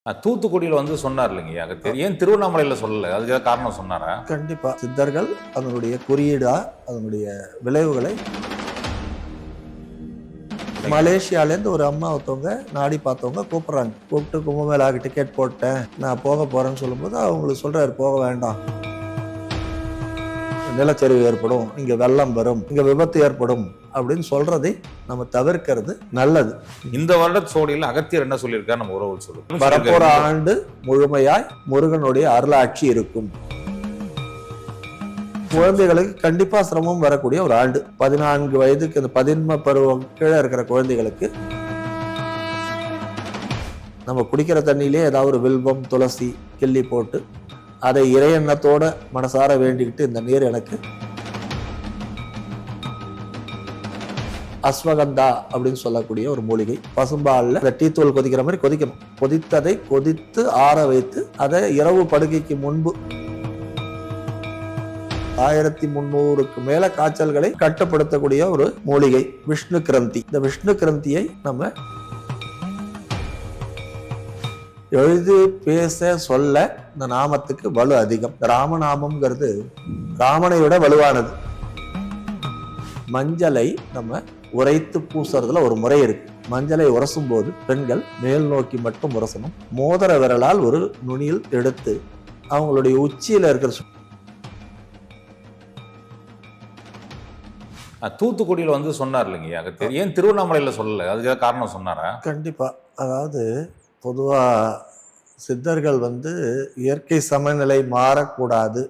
தூத்துக்குடியில வந்து சொன்னார் இல்லைங்கய்யா அகத்தியர். ஏன் திருவண்ணாமலையில சொல்லல? அதுக்கு ஏதாவது காரணம் சொன்னாரா? கண்டிப்பா சித்தர்கள் அதனுடைய குறியீடா அதனுடைய விளைவுகளை மலேசியாலேருந்து ஒரு அம்மா ஒருத்தவங்க நாடி பார்த்தவங்க கூப்பிட்றாங்க. கூப்பிட்டு கும்பமேளாவுக்கு டிக்கெட் போட்டேன், நான் போக போறேன்னு சொல்லும்போது அவங்களுக்கு சொல்றாரு போக வேண்டாம், நிலச்சரிவு ஏற்படும், இங்க வெள்ளம் வரும், இங்க விபத்து ஏற்படும் அப்படின்னு சொல்றதை நம்ம தவிர்க்கிறது நல்லது. இந்த வருட சோடியில் அகத்தியர் என்ன சொல்லியிருக்காரு நம்ம உறவு சொல்லுவோம். வரப்போற ஆண்டு முழுமையாய் முருகனுடைய அருளாட்சி இருக்கும். குழந்தைகளுக்கு கண்டிப்பா சிரமம் வரக்கூடிய ஒரு ஆண்டு. 14 வயதுக்கு இந்த பதின்ம பருவம் கீழே இருக்கிற குழந்தைகளுக்கு நம்ம குடிக்கிற தண்ணியிலே ஏதாவது ஒரு வில்வம் துளசி கிள்ளி போட்டு அதை இறையெண்ணத்தோட மனசார வேண்டிக்கிட்டு, இந்த நீர் எனக்கு அஸ்வகந்தா அப்படின்னு சொல்லக்கூடிய ஒரு மூலிகை, பசும்பாலில் இந்த டீத்தூள் கொதிக்கிற மாதிரி கொதிக்கணும். கொதித்ததை கொதித்து ஆற வைத்து அதை இரவு படுக்கைக்கு முன்பு 1300க்கு மேல காய்ச்சல்களை கட்டுப்படுத்தக்கூடிய ஒரு மூலிகை விஷ்ணு கிரந்தி. இந்த விஷ்ணு கிரந்தியை நம்ம எழுதி பேச சொல்ல இந்த நாமத்துக்கு வலு அதிகம். ராமநாமம்ங்கிறது ராமனை விட வலுவானது. மஞ்சளை நம்ம உரைத்து பூசுறதுல ஒரு முறை இருக்கு. மஞ்சளை உரசும் போது பெண்கள் மேல் நோக்கி மட்டும் உரசணும். மோதிர விரலால் ஒரு நுனியில் எடுத்து அவங்களுடைய உச்சியில இருக்கிற தூத்துக்குடியில வந்து சொன்னார் இல்லைங்கய்யா அகத்தியர். ஏன் திருவண்ணாமலையில சொல்லல? அதுக்கு ஏதாவது காரணம் சொன்னாரா? கண்டிப்பா. அதாவது பொதுவாக சித்தர்கள் வந்து இயற்கை சமநிலை மாறக்கூடாது,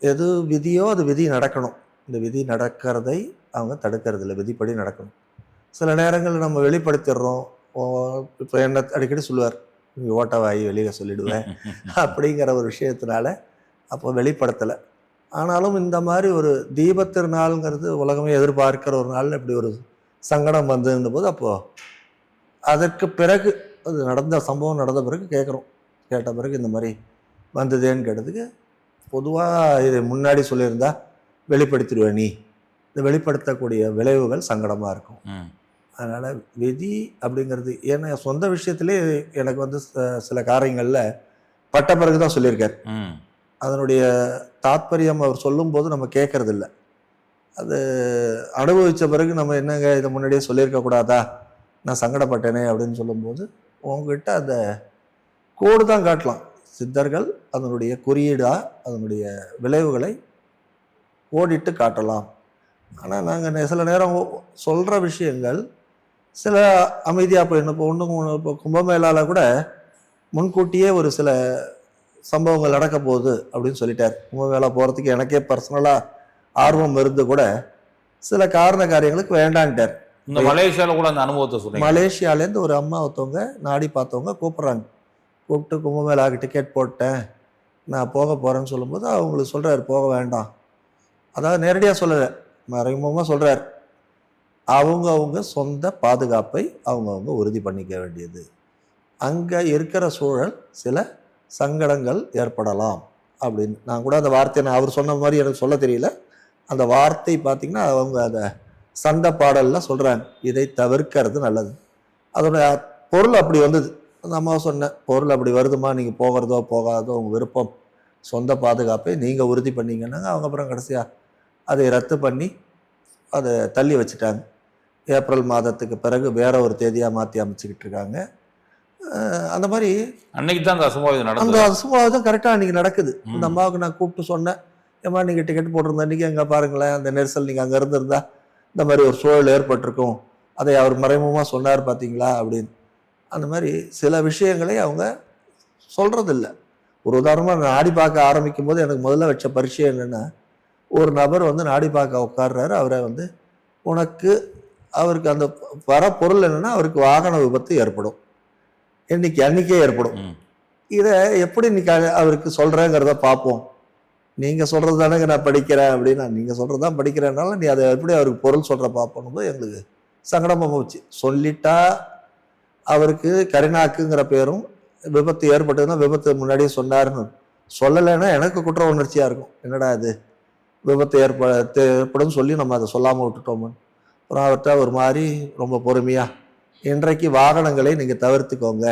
எது விதியோ அது விதி நடக்கணும். இந்த விதி நடக்கிறதை அவங்க தடுக்கிறது இல்லை, விதிப்படி நடக்கணும். சில நேரங்கள் நம்ம வெளிப்படுத்திடுறோம். இப்போ என்ன அடிக்கடி சொல்லுவார், நீங்கள் ஓட்டவாயி வெளியில் சொல்லிடுவேன் அப்படிங்கிற ஒரு விஷயத்தினால அப்போ வெளிப்படுத்தலை. ஆனாலும் இந்த மாதிரி ஒரு தீபத்திருநாளுங்கிறது உலகமே எதிர்பார்க்கிற ஒரு நாள் இப்படி ஒரு சங்கடம் வந்ததுன்ற போது அப்போது அதற்கு பிறகு அது நடந்த சம்பவம் நடந்த பிறகு கேட்ட பிறகு இந்த மாதிரி வந்ததேன்னு கேட்டதுக்கு, பொதுவாக இது முன்னாடி சொல்லியிருந்தா வெளிப்படுத்திடுவேன், நீ இந்த வெளிப்படுத்தக்கூடிய விளைவுகள் சங்கடமாக இருக்கும். அதனால் விதி அப்படிங்கிறது ஏன்னா சொந்த விஷயத்திலே எனக்கு வந்து சில காரியங்களில் பட்ட பிறகு தான் சொல்லியிருக்கார். அதனுடைய தாத்பரியம் அவர் சொல்லும்போது நம்ம கேட்கறது இல்லை. அது அனுபவித்த பிறகு நம்ம என்னங்க இதை முன்னாடியே சொல்லியிருக்க கூடாதா, நான் சங்கடப்பட்டேனே அப்படின்னு சொல்லும்போது உங்ககிட்ட அந்த கோடு தான் காட்டலாம். சித்தர்கள் அதனுடைய குறியீடா அதனுடைய விளைவுகளை கோடிட்டு காட்டலாம். ஆனால் நாங்கள் சில நேரம் சொல்கிற விஷயங்கள் சில அமைதியாக போயிடணும். இப்போ கும்பமேளாவில் கூட முன்கூட்டியே ஒரு சில சம்பவங்கள் நடக்க போகுது அப்படின்னு சொல்லிட்டார். கும்பமேளா போகிறதுக்கு எனக்கே பர்சனலாக ஆர்வம் இருந்து கூட சில காரியங்களுக்கு வேண்டான்ட்டார். இந்த மலேசியாவில் கூட அந்த அனுபவத்தை சொல்லுங்க. மலேசியாலேருந்து ஒரு அம்மா ஒருத்தவங்க நாடி பார்த்தவங்க கூப்பிட்றாங்க. கூப்பிட்டு கும்பமேளாவுக்கு டிக்கெட் போட்டேன், நான் போக போகிறேன்னு சொல்லும்போது அவங்களுக்கு சொல்கிறார் போக வேண்டாம். அதாவது நேரடியாக சொல்லலை, மறைமுகமாக சொல்கிறார். அவங்க சொந்த பாதுகாப்பை அவங்கவுங்க உறுதி பண்ணிக்க வேண்டியது. அங்கே இருக்கிற சூழல் சில சங்கடங்கள் ஏற்படலாம் அப்படின்னு. நான் கூட அந்த வார்த்தையை அவர் சொன்ன மாதிரி எனக்கு சொல்ல தெரியல. அந்த வார்த்தை பார்த்திங்கன்னா அவங்க அதை சண்டை பாடலில் சொல்கிறாங்க, இதை தவிர்க்கிறது நல்லது. அதோட பொருள் அப்படி வந்தது. அந்த அம்மா சொன்ன பொருள் அப்படி வருதுமா, நீங்கள் போகிறதோ போகாதோ உங்கள் விருப்பம், சொந்த பாதுகாப்பை நீங்கள் உறுதி பண்ணிங்கன்னாங்க. அவங்க அப்புறம் கடைசியாக அதை ரத்து பண்ணி அதை தள்ளி வச்சுட்டாங்க. ஏப்ரல் மாதத்துக்கு பிறகு வேற ஒரு தேதியாக மாற்றி அமைச்சிக்கிட்டு இருக்காங்க. அந்த மாதிரி அன்னைக்கு தான் அந்த அசம்பாவிதம் நடந்தது. அந்த அசம்பாவிதம் கரெக்டாக அன்றைக்கி நடக்குது. இந்த அம்மாவுக்கு நான் கூப்பிட்டு சொன்னேன், ஏம்மா நீங்கள் டிக்கெட் போட்டிருந்த அன்றைக்கி அங்கே பாருங்களேன், அந்த நெரிசல் நீங்கள் அங்கே இருந்திருந்தா இந்த மாதிரி ஒரு சூழல் ஏற்பட்டிருக்கும், அதை அவர் மறைமுகமாக சொன்னார் பார்த்தீங்களா அப்படின்னு. அந்த மாதிரி சில விஷயங்களை அவங்க சொல்கிறதில்ல. ஒரு உதாரணமாக நாடி பார்க்க ஆரம்பிக்கும் போது எனக்கு முதல்ல வச்ச பரிச்சை என்னென்னா, ஒரு நபர் வந்து நாடி பார்க்க உட்கார்றாரு. அவரை வந்து அவருக்கு அந்த வர பொருள் என்னென்னா அவருக்கு வாகன விபத்து ஏற்படும், அன்னைக்கே ஏற்படும். இதை எப்படி இன்னைக்கு அவருக்கு சொல்கிறேங்கிறத பார்ப்போம், நீங்கள் சொல்கிறது தானேங்க நான் படிக்கிறேன் அப்படின்னா, நீங்கள் சொல்கிறது தான் படிக்கிறேன்னால நீ அதை எப்படி அவருக்கு பொருள் சொல்கிற பார்ப்போம் போது எங்களுக்கு சங்கடமாக போச்சு. சொல்லிட்டா அவருக்கு கரிநாக்குங்கிற பேரும், விபத்து ஏற்பட்டதுன்னா விபத்து முன்னாடியே சொன்னாருன்னு சொல்லலைன்னா எனக்கு குற்ற உணர்ச்சியாக இருக்கும். என்னடா இது விபத்து ஏற்படும் சொல்லி நம்ம அதை சொல்லாமல் விட்டுட்டோம்னு. அப்புறம் அவர்கிட்ட ஒரு மாதிரி ரொம்ப பொறுமையாக, இன்றைக்கு வாகனங்களை நீங்கள் தவிர்த்துக்கோங்க,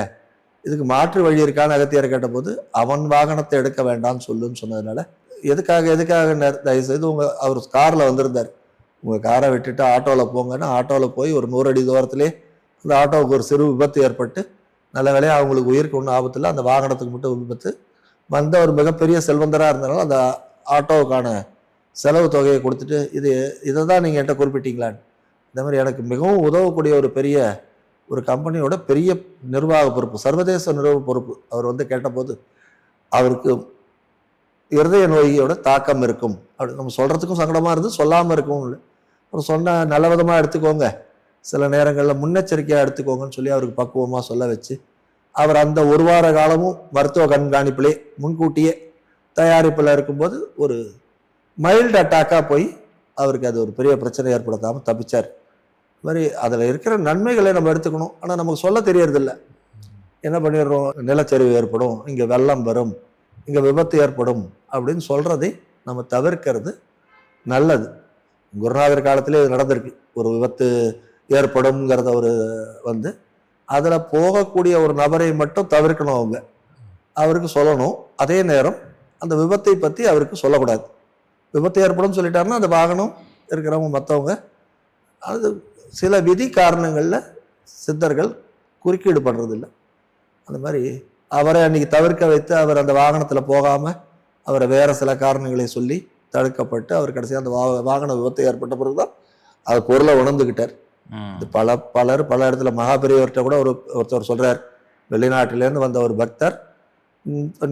இதுக்கு மாற்று வழி இருக்கான்னு அகத்தியர் கேட்டபோது அவன் வாகனத்தை எடுக்க வேண்டாம்னு சொல்லுன்னு சொன்னதுனால எதுக்காக தயவுசெய்து அவர் காரில் வந்திருந்தார், உங்கள் காரை விட்டுட்டு ஆட்டோவில் போங்கன்னா ஆட்டோவில் போய் ஒரு 100 அடி தூரத்திலே அந்த ஆட்டோவுக்கு ஒரு சிறு விபத்து ஏற்பட்டு நல்ல வேலையாக அவங்களுக்கு உயிருக்கு ஒன்றும் ஆபத்து இல்லை, அந்த வாகனத்துக்கு மட்டும் விபத்து வந்த ஒரு மிகப்பெரிய செல்வந்தராக இருந்தாலும் அந்த ஆட்டோவுக்கான செலவு தொகையை கொடுத்துட்டு இதை தான் நீங்கள் என்கிட்ட குறிப்பிட்டீங்களான்னு. இந்த மாதிரி எனக்கு மிகவும் உதவக்கூடிய ஒரு பெரிய ஒரு கம்பெனியோட பெரிய நிர்வாக பொறுப்பு, சர்வதேச நிர்வாக பொறுப்பு. அவர் கேட்டபோது அவருக்கு இருதய நோயோட தாக்கம் இருக்கும் அப்படி நம்ம சொல்கிறதுக்கும் சங்கடமாக இருந்து சொல்லாமல் இருக்கவும் இல்லை. அவர் சொன்ன நல்ல விதமாக எடுத்துக்கோங்க, சில நேரங்களில் முன்னெச்சரிக்கையாக எடுத்துக்கோங்கன்னு சொல்லி அவருக்கு பக்குவமாக சொல்ல வச்சு அவர் அந்த 1 வார காலமும் மருத்துவ கண்காணிப்பிலே முன்கூட்டியே தயாரிப்பில் இருக்கும்போது ஒரு மைல்டு அட்டாக்காக போய் அவருக்கு அது ஒரு பெரிய பிரச்சனை ஏற்படுத்தாமல் தப்பிச்சார். இது மாதிரி அதில் இருக்கிற நன்மைகளை நம்ம எடுத்துக்கணும். ஆனால் நமக்கு சொல்ல தெரியறதில்ல. என்ன பண்ணிடுறோம், நிலச்சரிவு ஏற்படும், இங்கே வெள்ளம் வரும், இங்கே விபத்து ஏற்படும் அப்படின்னு சொல்கிறதை நம்ம தவிர்க்கிறது நல்லது. குருநாதர் காலத்திலே இது நடந்திருக்கு, ஒரு விபத்து ஏற்படும்ங்கிறத ஒரு அதில் போகக்கூடிய ஒரு நபரை மட்டும் தவிர்க்கணும், அவருக்கு சொல்லணும். அதே நேரம் அந்த விபத்தை பற்றி அவருக்கு சொல்லக்கூடாது. விபத்து ஏற்படும் சொல்லிட்டாருன்னா அந்த வாகனம் இருக்கிறவங்க மற்றவங்க அது சில விதி காரணங்களில் சித்தர்கள் குறுக்கீடு பண்ணுறதில்லை. அந்த மாதிரி அவரை அன்றைக்கி தவிர்க்க வைத்து அவர் அந்த வாகனத்தில் போகாமல் அவரை வேறு சில காரணங்களை சொல்லி தடுக்கப்பட்டு அவர் கடைசியாக அந்த வாகன விபத்து ஏற்பட்ட பிறகு தான் அது பொருளை உணர்ந்துக்கிட்டார். இது பலர் பல இடத்துல மகாபெரியவர்கிட்ட கூட ஒருத்தர் சொல்கிறார், வெளிநாட்டிலேருந்து வந்த ஒரு பக்தர்,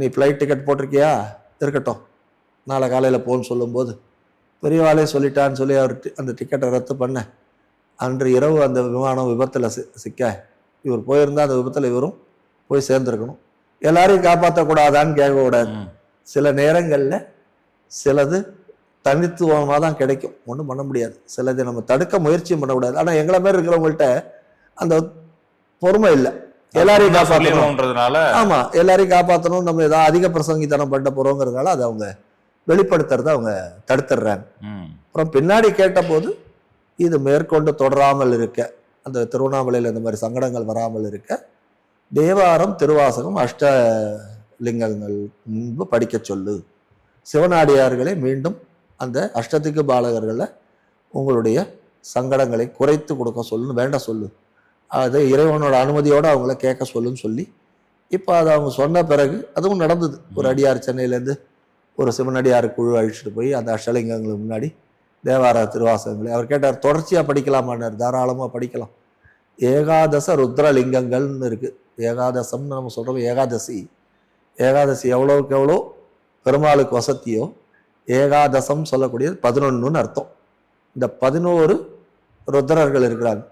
நீ ஃப்ளைட் டிக்கெட் போட்டிருக்கியா, இருக்கட்டும் நாளை காலையில் போன்னு சொல்லும்போது பெரியவாளே சொல்லிட்டான்னு சொல்லி அவர் அந்த டிக்கெட்டை ரத்து பண்ண அன்று இரவு அந்த விமானம் விபத்தில் சிக்க இவர் போயிருந்தால் அந்த விபத்தில் இவரும் போய் சேர்ந்துருக்கணும். எல்லாரையும் காப்பாற்றக்கூடாதான்னு கேட்கக்கூடாது. சில நேரங்களில் சிலது தனித்துவமாக தான் கிடைக்கும், ஒன்றும் பண்ண முடியாது. சிலதை நம்ம தடுக்க முயற்சியும் பண்ணக்கூடாது. ஆனால் எங்களை மாதிரி இருக்கிறவங்கள்ட்ட அந்த பொறுமை இல்லை, எல்லாரையும் காப்பாற்றணும்ன்றதுனால. ஆமாம், எல்லாரையும் காப்பாற்றணும், நம்ம ஏதாவது அதிக பிரசங்கித்தனம் பண்ண போகிறோங்கிறதுனால அதை அவங்க வெளிப்படுத்துறத அவங்க தடுத்துடுறாங்க. அப்புறம் பின்னாடி கேட்டபோது இது மேற்கொண்டு தொடராமல் இருக்க, அந்த திருவண்ணாமலையில் இந்த மாதிரி சங்கடங்கள் வராமல் இருக்க தேவாரம் திருவாசகம் அஷ்டலிங்கங்கள் முன்பு படிக்க சொல்லு, சிவனாடியார்களை மீண்டும் அந்த அஷ்டத்துக்கு பாலகர்களை உங்களுடைய சங்கடங்களை குறைத்து கொடுக்க சொல்லுன்னு வேண்ட சொல்லு, அது இறைவனோட அனுமதியோடு அவங்கள கேட்க சொல்லுன்னு சொல்லி இப்போ அதை அவங்க சொன்ன பிறகு அதுவும் நடந்தது. ஒரு அடியார் சென்னையிலேருந்து ஒரு சிவனடியார் குழு அழிச்சிட்டு போய் அந்த அஷ்டலிங்கங்களுக்கு முன்னாடி தேவார திருவாசகங்களை அவர் கேட்டார், தொடர்ச்சியாக படிக்கலாமான்னார். தாராளமாக படிக்கலாம். ஏகாதச ருத்ரலிங்கங்கள்னு இருக்குது. ஏகாதசம்னு நம்ம சொல்கிறோம், ஏகாதசி எவ்வளோக்கு எவ்வளோ பெருமாளுக்கு வசதியோ ஏகாதசம் சொல்லக்கூடியது 11ன்னு அர்த்தம். இந்த 11 ருத்ரர்கள் இருக்கிறாங்க.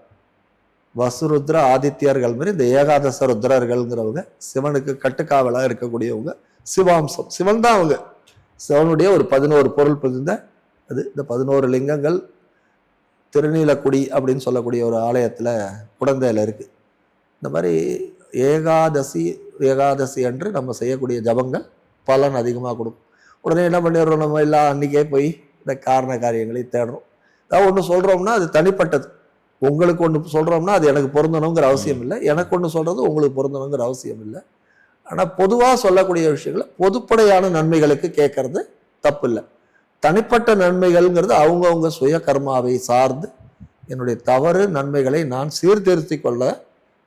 வசுருத்ர ஆதித்யர்கள் மாதிரி இந்த ஏகாதச ருத்ரர்கள்ங்கிறவங்க சிவனுக்கு கட்டுக்காவலாக இருக்கக்கூடியவங்க, சிவாம்சம், சிவன் தான் அவங்க. சிவனுடைய ஒரு 11 பொருள் புரிந்த அது. இந்த 11 லிங்கங்கள் திருநீலக்குடி அப்படின்னு சொல்லக்கூடிய ஒரு ஆலயத்தில் குடந்தையில் இருக்குது. இந்த மாதிரி ஏகாதசி அன்று நம்ம செய்யக்கூடிய ஜபங்கள் பலன் அதிகமாக கொடுக்கும். உடனே என்ன பண்ணிடுறோம், நம்ம எல்லாம் அன்றைக்கே போய் இந்த காரண காரியங்களை தேடுறோம். அதாவது ஒன்று சொல்கிறோம்னா அது தனிப்பட்டது. உங்களுக்கு ஒன்று சொல்கிறோம்னா அது எனக்கு பொருந்தணுங்கிற அவசியம் இல்லை, எனக்கு ஒன்று சொல்கிறது உங்களுக்கு பொருந்தணுங்கிற அவசியம் இல்லை. ஆனால் பொதுவாக சொல்லக்கூடிய விஷயங்களை பொதுப்படையான நன்மைகளுக்கு கேட்கறது தப்பு இல்லை. தனிப்பட்ட நன்மைகள்ங்கிறது அவங்கவுங்க சுய கர்மாவை சார்ந்து என்னுடைய தவறு நன்மைகளை நான் சீர்திருத்தி கொள்ள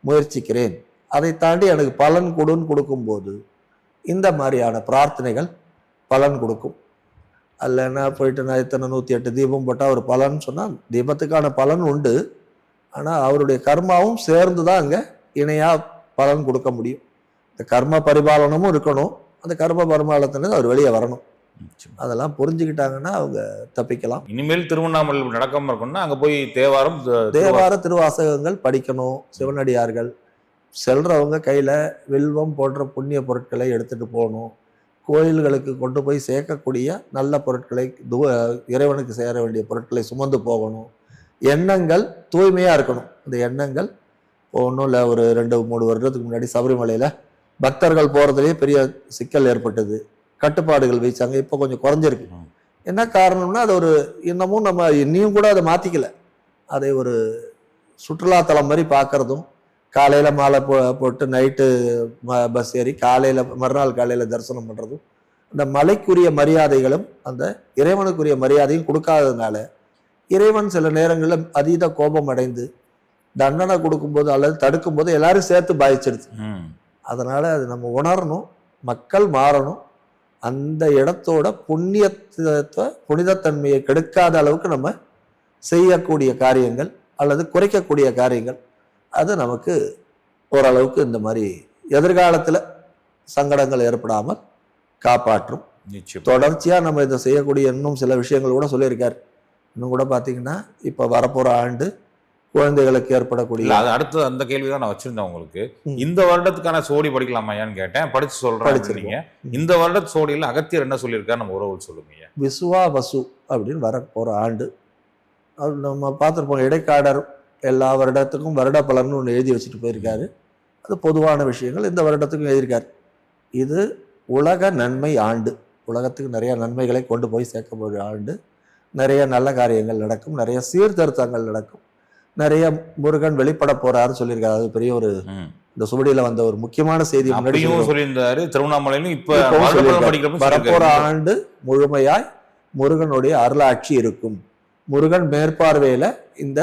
முயற்சிக்கிறேன், அதை தாண்டி எனக்கு பலன் கொடுக்கும்போது இந்த மாதிரியான பிரார்த்தனைகள் பலன் கொடுக்கும். அதில் என்ன போயிட்டு நான் இத்தனை 108 தீபம் போட்டால் ஒரு பலன் சொன்னால் தீபத்துக்கான பலன் உண்டு, ஆனால் அவருடைய கர்மாவும் சேர்ந்து தான் அங்கே இணையாக பலன் கொடுக்க முடியும். இந்த கர்ம பரிபாலனமும் இருக்கணும், அந்த கர்ம பரிபாலனத்திலிருந்து அவர் வெளியே வரணும். அதெல்லாம் புரிஞ்சுக்கிட்டாங்கன்னா அவங்க தப்பிக்கலாம். இனிமேல் திருவண்ணாமலை நடக்காம இருக்கணும்னா அங்கே போய் தேவார திருவாசகங்கள் படிக்கணும். சிவனடியார்கள் செல்றவங்க கையில் வில்வம் போன்ற புண்ணிய பொருட்களை எடுத்துகிட்டு போகணும். கோயில்களுக்கு கொண்டு போய் சேர்க்கக்கூடிய நல்ல பொருட்களை, இறைவனுக்கு சேர வேண்டிய பொருட்களை சுமந்து போகணும். எண்ணங்கள் தூய்மையாக இருக்கணும். அந்த எண்ணங்கள் ஒன்றும் இல்லை, ஒரு 2-3 வருடத்துக்கு முன்னாடி சபரிமலையில் பக்தர்கள் போகிறதுலேயே பெரிய சிக்கல் ஏற்பட்டது, கட்டுப்பாடுகள் வச்சாங்க. இப்போ கொஞ்சம் குறைஞ்சிருக்கு. என்ன காரணம்னா அது ஒரு இன்னமும் நம்ம இன்னும் கூட அதை மாற்றிக்கல. அதை ஒரு சுற்றுலாத்தலம் மாதிரி பார்க்குறதும் காலையில் மாலை போட்டு நைட்டு பஸ் ஏறி மறுநாள் காலையில் தரிசனம் பண்ணுறதும் அந்த மலைக்குரிய மரியாதைகளும் அந்த இறைவனுக்குரிய மரியாதையும் கொடுக்காததுனால இறைவன் சில நேரங்களில் அதீத கோபம் அடைந்து தண்டனை கொடுக்கும்போது அல்லது தடுக்கும்போது எல்லாரும் சேர்த்து பாதிச்சிடுது. அதனால அது நம்ம உணரணும், மக்கள் மாறணும், அந்த இடத்தோட புனிதத்தன்மையை கெடுக்காத அளவுக்கு நம்ம செய்யக்கூடிய காரியங்கள் அல்லது குறைக்கக்கூடிய காரியங்கள் அது நமக்கு ஓரளவுக்கு இந்த மாதிரி எதிர்காலத்தில் சங்கடங்கள் ஏற்படாமல் காப்பாற்றும். தொடர்ச்சியாக நம்ம இதை செய்யக்கூடிய இன்னும் சில விஷயங்கள் கூட சொல்லியிருக்காரு. இன்னும் கூட பார்த்தீங்கன்னா இப்போ வரப்போகிற ஆண்டு குழந்தைகளுக்கு ஏற்படக்கூடிய அது அடுத்து அந்த கேள்விதான் நான் வச்சிருந்தேன் உங்களுக்கு. இந்த வருடத்துக்கான சோடி படிக்கலாமான்னு கேட்டேன், படிச்சு சொல்றீங்க. இந்த வருடத்து சோடியில் அகத்தியர் என்ன சொல்லியிருக்காரு நம்ம உறவு சொல்லுங்க. விசுவா வசு அப்படின்னு வரப்போகிற ஆண்டு அது நம்ம பார்த்துருப்போம். இடைக்காடர் எல்லா வருடத்துக்கும் வருட பலன்னு ஒன்று எழுதி வச்சுட்டு போயிருக்காரு. அது பொதுவான விஷயங்கள் இந்த வருடத்துக்கும் எழுதியிருக்காரு. இது உலக நன்மை ஆண்டு, உலகத்துக்கு நிறைய நன்மைகளை கொண்டு போய் சேர்க்கக்கூடிய ஆண்டு. நிறைய நல்ல காரியங்கள் நடக்கும், நிறைய சீர்திருத்தங்கள் நடக்கும், நிறைய முருகன் வெளிப்பட போறாருன்னு சொல்லியிருக்காரு. அது பெரிய ஒரு இந்த சுவடியில வந்த ஒரு முக்கியமான செய்தி சொல்லியிருந்தாரு. திருவண்ணாமலையிலும் இப்ப வரப்போற ஆண்டு முழுமையாய் முருகனுடைய அருளாட்சி இருக்கும். முருகன் மேற்பார்வையில இந்த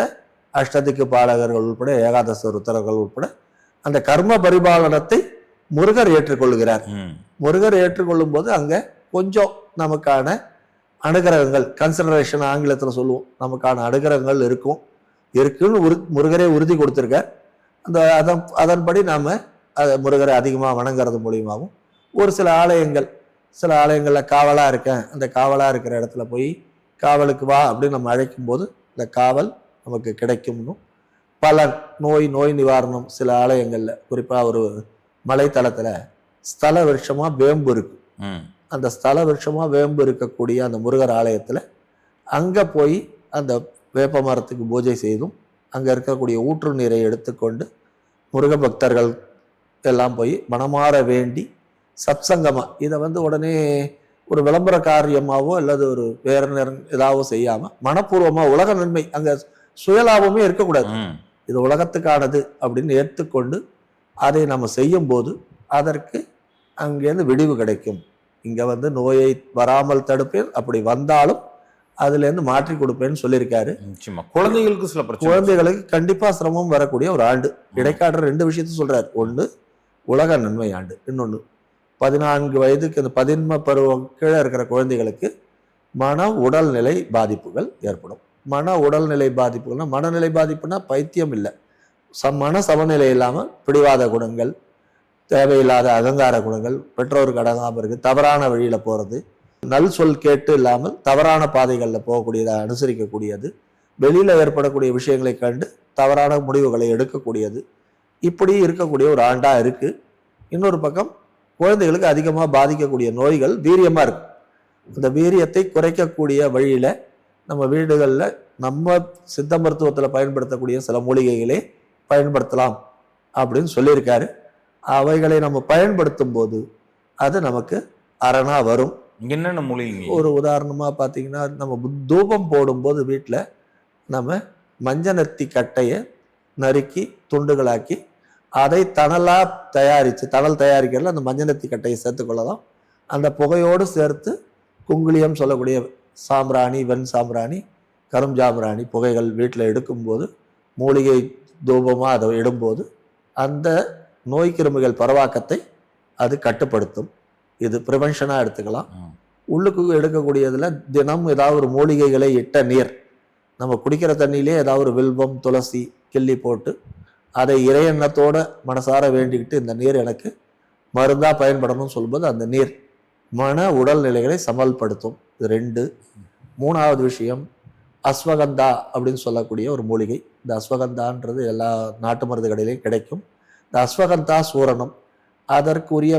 அஷ்டதிக்கு பாலகர்கள் உட்பட ஏகாதச ருத்தரர்கள் உட்பட அந்த கர்ம பரிபாலனத்தை முருகர் ஏற்றுக்கொள்கிறார். முருகர் ஏற்றுக்கொள்ளும் போது அங்க கொஞ்சம் நமக்கான அனுகிரகங்கள், கன்சிடரேஷன் ஆங்கிலத்தில் சொல்லுவோம், நமக்கான அனுகிரகங்கள் இருக்குன்னு முருகரே உறுதி கொடுத்துருக்கார். அதன்படி நாம் முருகரை அதிகமாக வணங்குறது மூலியமாகவும் ஒரு சில ஆலயங்களில் காவலாக இருக்கேன், அந்த காவலாக இருக்கிற இடத்துல போய் காவலுக்கு வா அப்படின்னு நம்ம அழைக்கும் போது இந்த காவல் நமக்கு கிடைக்கும்னு பலன். நோய் நிவாரணம் சில ஆலயங்களில், குறிப்பாக ஒரு மலைத்தளத்தில் ஸ்தல விருட்சமாக வேம்பு இருக்கு. அந்த ஸ்தல விருட்சமாக வேம்பு இருக்கக்கூடிய அந்த முருகர் ஆலயத்தில் அங்கே போய் அந்த வேப்ப மரத்துக்கு பூஜை செய்தும் அங்கே இருக்கக்கூடிய ஊற்று நீரை எடுத்துக்கொண்டு முருக பக்தர்கள் எல்லாம் போய் மனமாற வேண்டி சத்சங்கமாக, இதை உடனே ஒரு விளம்பர காரியமாகவோ அல்லது ஒரு வேற நேரம் ஏதாவோ செய்யாமல் மனப்பூர்வமாக உலக நன்மை, அங்கே சுயலாபமே இருக்கக்கூடாது, இது உலகத்துக்கானது அப்படின்னு ஏற்றுக்கொண்டு அதை நம்ம செய்யும் போது அதற்கு அங்கேருந்து விடிவு கிடைக்கும். இங்கே நோயை வராமல் தடுப்பேன், அப்படி வந்தாலும் அதுலேருந்து மாற்றி கொடுப்பேன்னு சொல்லியிருக்காரு. குழந்தைகளுக்கு சில குழந்தைகளுக்கு கண்டிப்பாக சிரமம் வரக்கூடிய ஒரு ஆண்டு. இடைக்காடுற 2 விஷயத்த சொல்றாரு. ஒன்று உலக நன்மை ஆண்டு, இன்னொன்று 14 வயதுக்கு இந்த பதின்ம பருவம் கீழே இருக்கிற குழந்தைகளுக்கு மன உடல்நிலை பாதிப்புகள் ஏற்படும். மன உடல்நிலை பாதிப்புகள்னா, மனநிலை பாதிப்புனா பைத்தியம் இல்லை, மன சமநிலை இல்லாமல் பிடிவாத குணங்கள், தேவையில்லாத அகங்கார குணங்கள், பெற்றோருக்கு அடங்காமல் இருக்குது, தவறான வழியில் போகிறது, நல் சொல் கேட்டு இல்லாமல் தவறான பாதைகளில் போகக்கூடியதை அனுசரிக்கக்கூடியது, வெளியில் ஏற்படக்கூடிய விஷயங்களை கண்டு தவறான முடிவுகளை எடுக்கக்கூடியது, இப்படி இருக்கக்கூடிய ஒரு ஆண்டாக இருக்குது. இன்னொரு பக்கம் குழந்தைகளுக்கு அதிகமாக பாதிக்கக்கூடிய நோய்கள் வீரியமாக இருக்கு. இந்த வீரியத்தை குறைக்கக்கூடிய வழியில் நம்ம வீடுகளில் நம்ம சித்த மருத்துவத்தில் பயன்படுத்தக்கூடிய சில மூலிகைகளே பயன்படுத்தலாம் அப்படின்னு சொல்லியிருக்காரு. அவைகளை நம்ம பயன்படுத்தும் போது அது நமக்கு அரணா வரும். என்னென்ன மூலிகை? ஒரு உதாரணமாக பார்த்தீங்கன்னா, நம்ம தூபம் போடும்போது வீட்டில் நம்ம மஞ்சனத்தி கட்டையை நறுக்கி துண்டுகளாக்கி அதை தணலாக தணல் தயாரிக்கிறதுல அந்த மஞ்சனத்தி கட்டையை சேர்த்துக்கொள்ளலாம். அந்த புகையோடு சேர்த்து குங்குளியம் சொல்லக்கூடிய சாம்பிராணி, வெண் சாம்பிராணி, கருஞ்சாம்பிராணி புகைகள் வீட்டில் எடுக்கும்போது, மூலிகை தூபமாக அதை இடும்போது அந்த நோய் கிருமிகள் பரவாக்கத்தை அது கட்டுப்படுத்தும். இது ப்ரிவென்ஷனாக எடுத்துக்கலாம். உள்ளுக்கு எடுக்கக்கூடியதில் தினம் ஏதாவது ஒரு மூலிகைகளை இட்ட நீர், நம்ம குடிக்கிற தண்ணியிலே ஏதாவது ஒரு வில்வம், துளசி கிள்ளி போட்டு அதை இறையெண்ணத்தோட மனசார வேண்டிக்கிட்டு இந்த நீர் எனக்கு மருந்தாக பயன்படணும்னு சொல்லும்போது அந்த நீர் மன உடல்நிலைகளை சமல்படுத்தும். இது 2. 3வது விஷயம் அஸ்வகந்தா அப்படின்னு சொல்லக்கூடிய ஒரு மூலிகை. இந்த அஸ்வகந்தான்றது எல்லா நாட்டு மருந்து கடையிலையும் கிடைக்கும். இந்த அஸ்வகந்தா சூரணம் அதற்குரிய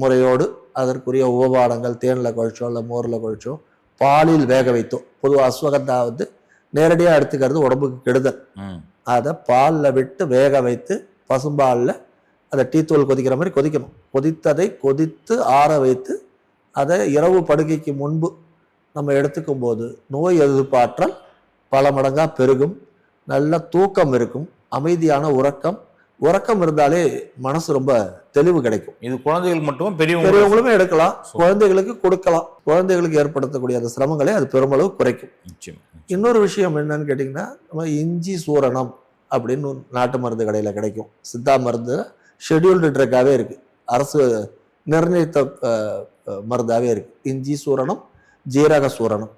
முறையோடு அதற்குரிய உபபானங்கள் தேனில் குழைச்சோ இல்லை மோரில் குழைச்சோ பாலில் வேக வைத்தோ, பொதுவாக அஸ்வகந்தா நேரடியாக எடுத்துக்கிறது உடம்புக்கு கெடுதல். அதை பாலில் விட்டு வேக வைத்து பசும்பாலில் அதை டீத்தூள் கொதிக்கிற மாதிரி கொதிக்கணும். கொதித்து ஆற வைத்து அதை இரவு படுக்கைக்கு முன்பு நம்ம எடுத்துக்கும் போது நோய் எதிர்ப்பாற்றல் பல மடங்காக பெருகும், நல்ல தூக்கம் இருக்கும், அமைதியான உறக்கம், உறக்கம் இருந்தாலே மனசு ரொம்ப தெளிவு கிடைக்கும். இது குழந்தைகள் மட்டும் பெரியவங்களுமே எடுக்கலாம், குழந்தைகளுக்கு கொடுக்கலாம். குழந்தைகளுக்கு ஏற்படுத்தக்கூடிய அந்த சிரமங்களை அது பெருமளவு குறைக்கும். இன்னொரு விஷயம் என்னன்னு கேட்டிங்கன்னா, நம்ம இஞ்சி சூரணம் அப்படின்னு நாட்டு மருந்து கடையில் கிடைக்கும். சித்தா மருந்து ஷெட்யூல்டு ட்ரக்காகவே இருக்கு, அரசு நிர்ணயித்த மருந்தாகவே இருக்கு. இஞ்சி சூரணம், ஜீரக சூரணம்,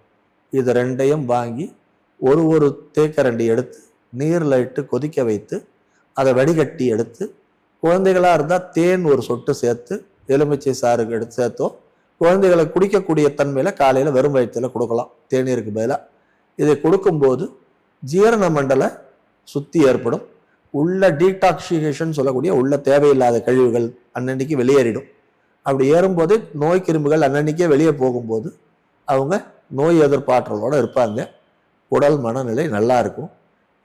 இது ரெண்டையும் வாங்கி ஒரு தேக்கரண்டி எடுத்து நீரில் இட்டு கொதிக்க வைத்து அதை வடிகட்டி எடுத்து, குழந்தைகளாக இருந்தால் தேன் ஒரு சொட்டு சேர்த்து எலுமிச்சை சாறு எடுத்து சேர்த்தோ குழந்தைகளை குடிக்கக்கூடிய தன்மையில் காலையில் வெறும் வயிற்றில் கொடுக்கலாம், தேநீருக்கு பதிலாக. இதை கொடுக்கும்போது ஜீரண மண்டல சுத்தி ஏற்படும். உள்ள டீடாக்சிகேஷன் சொல்லக்கூடிய உள்ள தேவையில்லாத கழிவுகள் அன்னன்னைக்கு வெளியேறிடும். அப்படி ஏறும்போது நோய் கிருமிகள் அன்னன்னைக்கே வெளியே போகும்போது அவங்க நோய் எதிர்ப்பாற்றலோடு இருப்பாங்க. உடல் மனநிலை நல்லா இருக்கும்.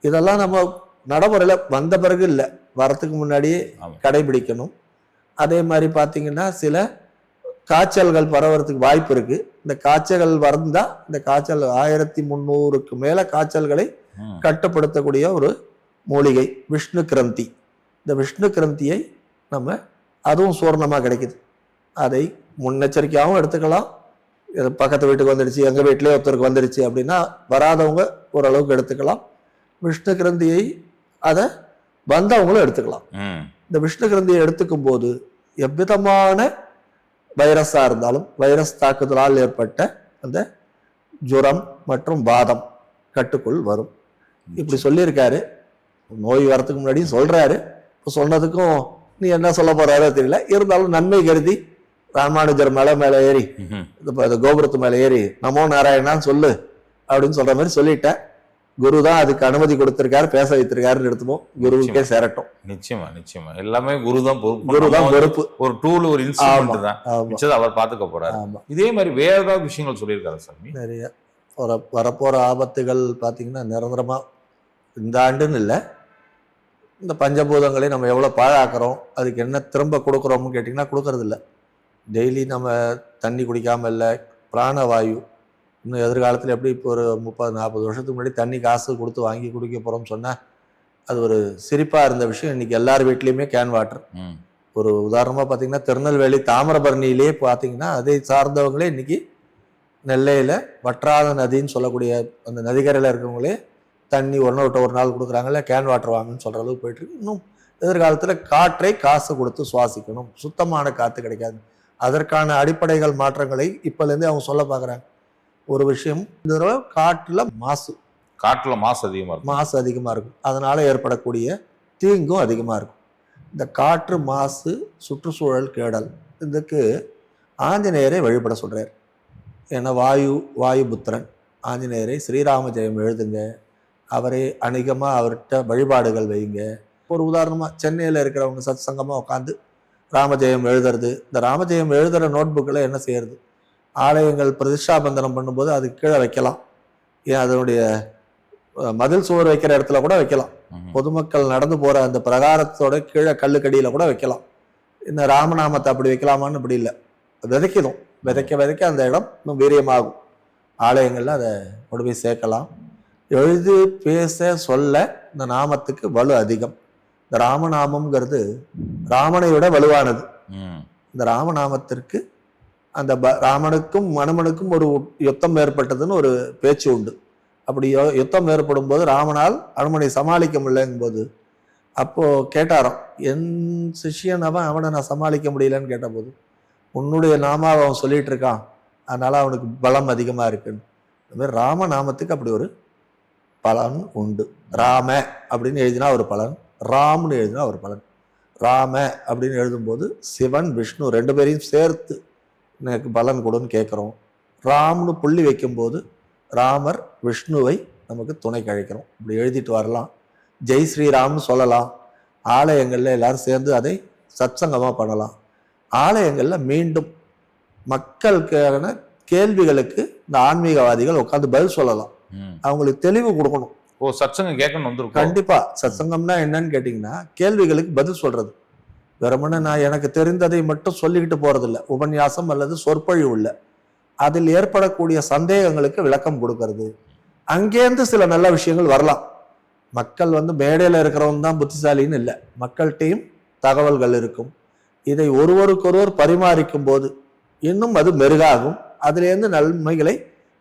இதெல்லாம் நம்ம நடைமுறையில் வந்த பிறகு இல்லை, வரத்துக்கு முன்னாடியே கடைபிடிக்கணும். அதே மாதிரி பார்த்தீங்கன்னா சில காய்ச்சல்கள் பரவறதுக்கு வாய்ப்பு இருக்கு. இந்த காய்ச்சல்கள் வந்தா இந்த காய்ச்சல் 1300க்கு மேல காய்ச்சல்களை கட்டுப்படுத்தக்கூடிய ஒரு மூலிகை விஷ்ணு கிரந்தி. இந்த விஷ்ணு கிரந்தியை நம்ம அதுவும் சூர்ணமா கிடைக்குது. அதை முன்னெச்சரிக்கையாகவும் எடுத்துக்கலாம். பக்கத்து வீட்டுக்கு வந்துடுச்சு, எங்க வீட்டிலேயே ஒருத்தருக்கு வந்துடுச்சு அப்படின்னா வராதவங்க ஓரளவுக்கு எடுத்துக்கலாம். விஷ்ணு கிரந்தியை அதை வந்தவங்களும் எடுத்துக்கலாம். இந்த விஷ்ணு கிரந்தியை எடுத்துக்கும் போது எவ்விதமான வைரஸா இருந்தாலும் வைரஸ் தாக்குதலால் ஏற்பட்ட அந்த ஜுரம் மற்றும் வாதம் கட்டுக்குள் வரும். இப்படி சொல்லியிருக்காரு. நோய் வரத்துக்கு முன்னாடி சொல்றாரு. இப்போ சொன்னதுக்கும் நீ என்ன சொல்ல போறாரோ தெரியல. இருந்தாலும் நன்மை கருதி ராமானுஜர் மேல ஏறி கோபுரத்து மேல ஏறி நமோ நாராயணான்னு சொல்லு அப்படின்னு சொல்ற மாதிரி சொல்லிட்டேன். குரு தான் அதுக்கு அனுமதி கொடுத்திருக்காரு, பேச வைத்திருக்காருன்னு எடுத்துப்போம். குருவுக்கே சேரட்டும். நிச்சயமா எல்லாமே குருதான் பொறுப்பு. ஒரு டூல், ஒரு இன்ஸ்ட்ருமெண்ட் தான், அவர் பாத்துக்க போறாரு. இதே மாதிரி வேற ஏதாவது விஷயங்கள் சொல்லியிருக்காரு சாமி? நிறைய வரப்போற ஆபத்துகள் பாத்தீங்கன்னா நிரந்தரமா இந்த ஆண்டுன்னு இல்லை, இந்த பஞ்சபூதங்களை நம்ம எவ்வளவு பாழாக்குறோம், அதுக்கு என்ன திரும்ப கொடுக்குறோம்னு கேட்டீங்கன்னா கொடுக்கறது இல்லை. டெய்லி நம்ம தண்ணி குடிக்காம இல்லை, பிராணவாயு இன்னும் எதிர்காலத்தில் எப்படி இப்போ ஒரு 30-40 வருஷத்துக்கு முன்னாடி தண்ணி காசு கொடுத்து வாங்கி குடிக்க போகிறோம்னு சொன்னால் அது ஒரு சிரிப்பாக இருந்த விஷயம். இன்றைக்கி எல்லார் வீட்லேயுமே கேன் வாட்டர். ஒரு உதாரணமாக பார்த்தீங்கன்னா திருநெல்வேலி தாமிரபரணியிலே பார்த்தீங்கன்னா அதை சார்ந்தவங்களே இன்றைக்கி நெல்லையில் வற்றாத நதின்னு சொல்லக்கூடிய அந்த நதிக்கரையில் இருக்கிறவங்களே தண்ணி ஒரு நாள் கொடுக்குறாங்கல்ல, கேன் வாட்டர் வாங்கன்னு சொல்கிற அளவுக்கு போயிட்டுருக்கு. இன்னும் எதிர்காலத்தில் காற்றை காசு கொடுத்து சுவாசிக்கணும், சுத்தமான காற்று கிடைக்காது. அதற்கான அடிப்படைகள் மாற்றங்களை இப்போலேருந்தே அவங்க சொல்ல பார்க்குறாங்க. ஒரு விஷயம், இந்த தடவை காற்றுல மாசு அதிகமாக இருக்கும். அதனால ஏற்படக்கூடிய தீங்கும் அதிகமாக இருக்கும். இந்த காற்று மாசு, சுற்றுச்சூழல் கேடல், இதுக்கு ஆஞ்சநேயரை வழிபட சொல்றார். ஏன்னா வாயு புத்திரன் ஆஞ்சநேயரை ஸ்ரீராம ஜெயம் எழுதுங்க, அவரை அநேகமாக அவர்கிட்ட வழிபாடுகள் வைங்க. ஒரு உதாரணமாக சென்னையில் இருக்கிறவங்க சத் சங்கமாக உட்காந்து ராமஜெயம் எழுதுறது. இந்த ராமஜெயம் எழுதுகிற நோட்புக்கில் என்ன செய்யறது, ஆலயங்கள் பிரதிஷ்டாபந்தனம் பண்ணும்போது அது கீழே வைக்கலாம். ஏன் அதனுடைய மதில் சுவர் வைக்கிற இடத்துல கூட வைக்கலாம். பொதுமக்கள் நடந்து போற அந்த பிரகாரத்தோட கீழே கல்லுக்கடியில கூட வைக்கலாம். இந்த ராமநாமத்தை அப்படி வைக்கலாமான்னு அப்படி இல்லை, விதைக்கணும். விதைக்க அந்த இடம் இன்னும் வீரியமாகும். ஆலயங்கள்ல அதை கொண்டு போய் சேர்க்கலாம். எழுது பேச சொல்ல இந்த நாமத்துக்கு வலு அதிகம். இந்த ராமநாமம்ங்கிறது ராமனை விட வலுவானது. இந்த ராமநாமத்திற்கு அந்த ராமனுக்கும் மனுமனுக்கும் ஒரு யுத்தம் ஏற்பட்டதுன்னு ஒரு பேச்சு உண்டு. அப்படி யுத்தம் ஏற்படும் போது ராமனால் அனுமனை சமாளிக்க முடியலங்கும் போது அப்போ கேட்டாராம், என் சிஷ்யன் அவனை நான் சமாளிக்க முடியலன்னு கேட்டபோது, உன்னுடைய நாமாவை அவன் சொல்லிட்டு இருக்கான், அதனால அவனுக்கு பலம் அதிகமா இருக்குன்னு. அது மாதிரி ராமநாமத்துக்கு அப்படி ஒரு பலன் உண்டு. ராம அப்படின்னு எழுதினா ஒரு பலன், ராம்னு எழுதினா ஒரு பலன். ராம அப்படின்னு எழுதும்போது சிவன் விஷ்ணு ரெண்டு பேரையும் சேர்த்து எனக்கு பலன் கொடுன்னு கேட்குறோம். ராம்னு புள்ளி வைக்கும்போது ராமர் விஷ்ணுவை நமக்கு துணை கழிக்கிறோம். இப்படி எழுதிட்டு வரலாம். ஜெய் ஸ்ரீராம்னு சொல்லலாம். ஆலயங்களில் எல்லாரும் சேர்ந்து அதை சத்சங்கமாக பண்ணலாம். ஆலயங்களில் மீண்டும் மக்களுக்கான கேள்விகளுக்கு இந்த ஆன்மீகவாதிகள் உட்காந்து பதில் சொல்லலாம். அவங்களுக்கு தெளிவு கொடுக்கணும். சத்சங்கம் கேட்கணும். கண்டிப்பா சத்சங்கம்னா என்னன்னு கேட்டீங்கன்னா கேள்விகளுக்கு பதில் சொல்றது. வெறுமனே நான் எனக்கு தெரிந்ததை மட்டும் சொல்லிக்கிட்டு போறதில்லை, உபன்யாசம் அல்லது சொற்பொழிவு இல்லை, அதில் ஏற்படக்கூடிய சந்தேகங்களுக்கு விளக்கம் கொடுக்கறது. அங்கேருந்து சில நல்ல விஷயங்கள் வரலாம். மக்கள் வந்து மேடையில் இருக்கிறவங்க தான் புத்திசாலின்னு இல்லை, மக்கள்கிட்டையும் தகவல்கள் இருக்கும். இதை ஒருவருக்கொருவர் பரிமாறிக்கும் போது இன்னும் அது மெருகாகும். அதுலேருந்து நன்மைகளை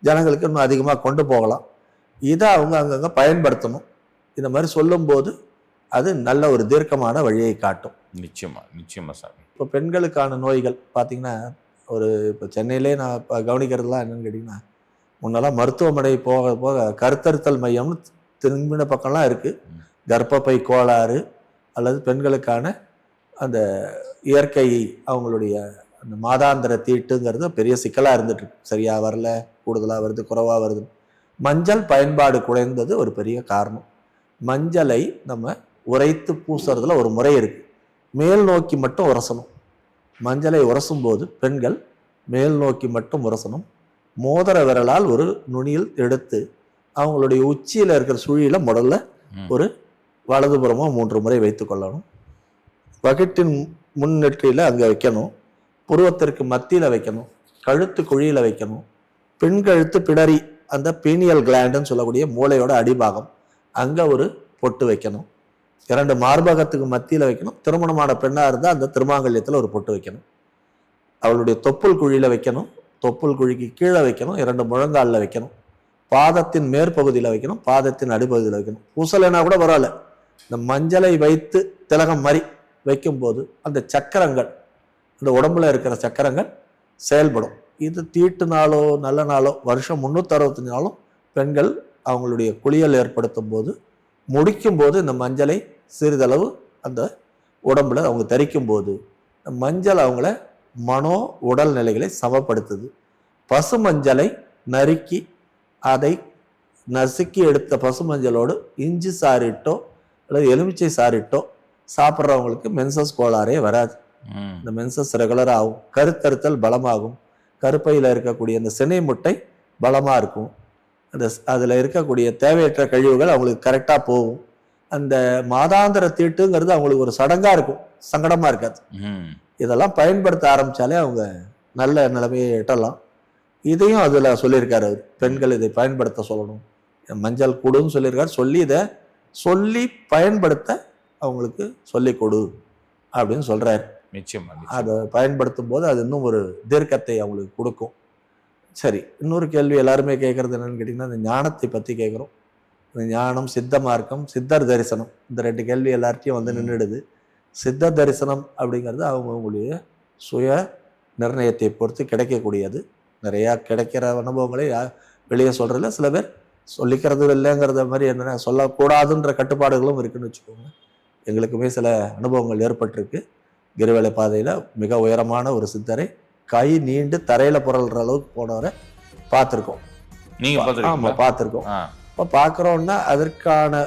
ஜனங்களுக்கு இன்னும் அதிகமாக கொண்டு போகலாம். இதை அவங்க அங்கங்கே பயன்படுத்தணும். இந்த மாதிரி சொல்லும்போது அது நல்ல ஒரு தீர்க்கமான வழியை காட்டும். நிச்சயமா சார். இப்போ பெண்களுக்கான நோய்கள் பார்த்தீங்கன்னா, இப்போ சென்னையிலே நான் இப்போ கவனிக்கிறதுலாம் என்னன்னு கேட்டிங்கன்னா, முன்னெல்லாம் மருத்துவமனை போக போக கருத்தறுத்தல் மையம்னு திரும்பின பக்கம்லாம் இருக்குது. கர்ப்பப்பை கோளாறு அல்லது பெண்களுக்கான அந்த இயற்கை அவங்களுடைய அந்த மாதாந்திர தீட்டுங்கிறது பெரிய சிக்கலாக இருந்துட்டு இருக்கு. சரியாக வரல, கூடுதலாக வருது, குறைவாக வருது. மஞ்சள் பயன்பாடு குறைந்தது ஒரு பெரிய காரணம். மஞ்சளை நம்ம உரைத்து பூசுறதுல ஒரு முறை இருக்குது. மேல் நோக்கி மட்டும் உரசணும். மஞ்சளை உரசும் போது பெண்கள் மேல் நோக்கி மட்டும் உரசணும். மோதிர விரலால் ஒரு நுனியில் எடுத்து அவங்களுடைய உச்சியில் இருக்கிற சுழியில முதல்ல ஒரு வலதுபுறமோ 3 முறை வைத்து கொள்ளணும். வகிட்டின் முன்னெற்றியில் அங்கே வைக்கணும். புருவத்திற்கு மத்தியில் வைக்கணும். கழுத்து குழியில் வைக்கணும். பெண்கழுத்து பிடரி, அந்த பீனியல் கிளாண்டுன்னு சொல்லக்கூடிய மூளையோட அடிபாகம், அங்கே ஒரு பொட்டு வைக்கணும். 2 மார்பகத்துக்கு மத்தியில் வைக்கணும். திருமணமான பெண்ணாக இருந்தால் அந்த திருமாங்கல்யத்தில் ஒரு பொட்டு வைக்கணும். அவளுடைய தொப்புள் குழியில் வைக்கணும். தொப்புள் குழிக்கு கீழே வைக்கணும். 2 முழங்காலில் வைக்கணும். பாதத்தின் மேற்பகுதியில் வைக்கணும். பாதத்தின் அடிப்பகுதியில் வைக்கணும். பூசலைனா கூட பரவாயில்ல. இந்த மஞ்சளை வைத்து திலகம் மாதிரி வைக்கும்போது அந்த சக்கரங்கள், அந்த உடம்புல இருக்கிற சக்கரங்கள் செயல்படும். இது தீட்டு நாளோ நல்ல நாளோ வருஷம் 365 நாளும் பெண்கள் அவங்களுடைய குளியல் ஏற்படுத்தும் போது முடிக்கும் போது இந்த மஞ்சளை சிறிதளவு அந்த உடம்புல அவங்க தரிக்கும் போது மஞ்சள் அவங்கள மனோ உடல் நிலைகளை சமப்படுத்துது. பசு மஞ்சளை நறுக்கி அதை நசுக்கி எடுத்த பசு மஞ்சளோடு இஞ்சி சாறிட்டோ அல்லது எலுமிச்சை சாறிட்டோ சாப்பிட்றவங்களுக்கு மென்சஸ் கோளாறே வராது. இந்த மென்சஸ் ரெகுலராக ஆகும். கருத்தறுத்தல் பலமாகும். கருப்பையில் இருக்கக்கூடிய அந்த சினை முட்டை பலமாக இருக்கும். அந்த அதில் இருக்கக்கூடிய தேவையற்ற கழிவுகள் அவங்களுக்கு கரெக்டாக போகும். அந்த மாதாந்திர தீட்டுங்கிறது அவங்களுக்கு ஒரு சடங்காக இருக்கும், சங்கடமாக இருக்காது. இதெல்லாம் பயன்படுத்த ஆரம்பித்தாலே அவங்க நல்ல நிலைமையை எட்டலாம். இதையும் அதில் சொல்லியிருக்காரு அவர். பெண்கள் இதை பயன்படுத்த சொல்லணும். மஞ்சள் கூடுன்னு சொல்லியிருக்காரு. இதை சொல்லி பயன்படுத்த அவங்களுக்கு சொல்லி கொடு அப்படின்னு சொல்கிறாரு. நிச்சயமா அதை பயன்படுத்தும் போது அது இன்னும் ஒரு தீர்க்கத்தை அவங்களுக்கு கொடுக்கும். சரி, இன்னொரு கேள்வி எல்லாருமே கேட்குறது என்னன்னு கேட்டிங்கன்னா, இந்த ஞானத்தை பற்றி கேட்குறோம். இந்த ஞானம், சித்த மார்க்கம், சித்தர் தரிசனம், இந்த 2 கேள்வி எல்லார்ட்டையும் வந்து நின்றுடுது. சித்த தரிசனம் அப்படிங்கிறது அவங்களுடைய சுய நிர்ணயத்தை பொறுத்து கிடைக்கக்கூடியது. நிறையா கிடைக்கிற அனுபவங்களை வெளியே சொல்கிறதில்ல. சில பேர் சொல்லிக்கிறது இல்லைங்கிறத மாதிரி என்னென்ன சொல்லக்கூடாதுன்ற கட்டுப்பாடுகளும் இருக்குன்னு வச்சுக்கோங்க. எங்களுக்குமே சில அனுபவங்கள் ஏற்பட்டிருக்கு. கிரிவல பாதையில் மிக உயரமான ஒரு சித்தரை கை நீண்டு தரையில் புரள்ற அளவுக்கு போனவரை பார்த்துருக்கோம். நீங்கள் பார்த்துருக்கோம். இப்போ பார்க்குறோன்னா அதற்கான